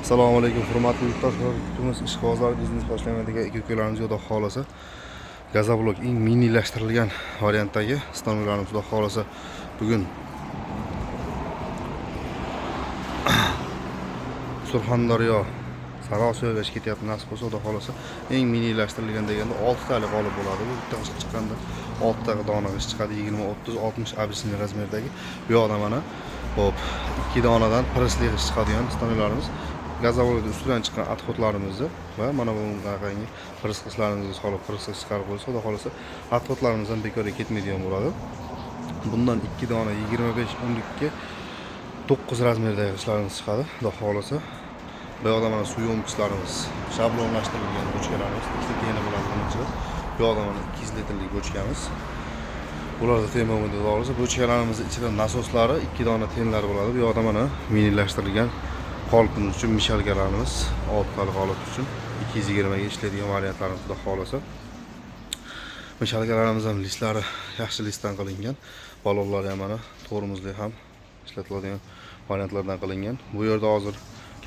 Assalomu alaykum, hurmatli yurtdoshlar. Turmush ishqibozlar, biznes boshlayotgan aka-ukalarimiz Xudo xolasa Gazablok eng minilashtirilgan variantdagi stanovlarimiz Xudo xolasa bugun Surxondaryo Sariosiyoga ketyapti. Nasib bo'lsa Xudo xolasa eng minilashtirilgan deganda 6 talik olib bo'ladi. Bu bitta qish chiqqanda 6 ta dona qish chiqadi. 20, 30, 60 abisiniy razmerdagi. Bu yoqda mana hop 2 donadan pirisli qish chiqadigan stanovlarimiz. Gazavolga ustidan chiqqan atxotlarimizni va mana bunaqangi pirisqishlarimizni solib pirisqich chiqarib qo'ysa, xudo xolasa atxotlarimizdan bekorga ketmaydigan bo'ladi. Bundan 2 dona 25 o'nlikka 9 razmerdagi qishlarimiz chiqadi, xudo xolasa. Bu yoqda mana suv yo'mkichlarimiz, shablonlashtirilgan bochkalarimiz, ikkita teni bo'ladi bundan ichida. Bu yoqda mana 200 litrlik bochkamiz. Bularda tem bo'lmaydi, xudo xolasa. Bochkalarimizni ichida nasoslari, 2 dona tenlari bo'ladi. Bu yoqda mana minilashtirilgan qolipimiz uchun mishalgalarimiz 6 talik qolip uchun 220 ga ishlaydigan variantlarimiz xudo xolasa. Mishalgalarimiz ham listlari yaxshi listdan qilingan. Balonlari ham mana to'g'rimizli ham ishlatiladigan variantlardan qilingan. Bu yerda hozir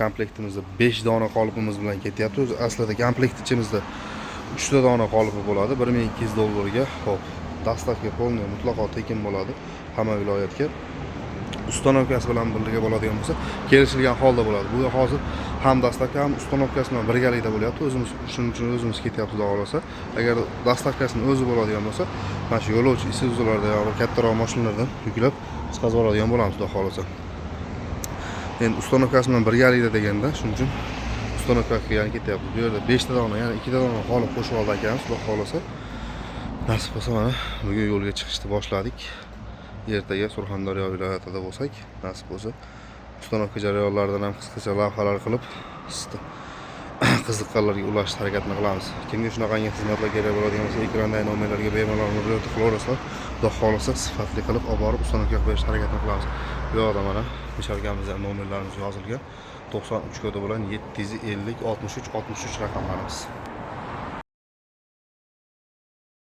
komplektimizda 5 dona qolipimiz bilan ketyapti. O'zi aslida komplekt ichimizda 3 ta dona qolipi bo'ladi. 1200 dollarga. Xo'p, dastavka polniy mutlaqo tekin bo'ladi hamma viloyatga. Ustanovkasi bilan birga bo'ladigan bo'lsa, kelishilgan holda bo'ladi. Bu hozir ham dastavka ham ustanovkasi bilan birgalikda bo'lyapti. O'zimiz shuning uchun o'zimiz ketyapti xudo xolasa. Agar dastavkasini o'zi bo'ladigan bo'lsa, mana shu yo'lovchi Isuzu'larda yoki kattaroq mashinalardan yuklab chiqarib oladigan bo'lamiz xudo xolasa. Endi ustanovkasi bilan birgalikda deganda, shuning uchun ustanovkaga yana ketyapti. Bu yerda 5 ta dona, yana 2 ta dona qolib qo'shib oldi ekanmiz xudo xolasa. Nasib bo'lsa mana bugun yo'lga chiqishni boshladik. Ertaga Surxondaryo viloyatida bo'lsak, nasib bo'lsa, ustanovka jarayonlaridan ham qisqacha lavhalar qilib, qiziqqanlarga ulashishga harakatini qilamiz. Kimga shunaqangi xizmatlar kerak bo'ladigan bo'lsa, ekrandagi nomerlarga bemalol murojaat qilaverasizlar. Xudo xolasa sifatli qilib olib borib ustanovkaga qo'yishga harakatini qilamiz. Bu yoqda mana mishalgamizda nomerlarimiz yozilgan. 93 kodi bilan 750 63 63 raqamlarimiz.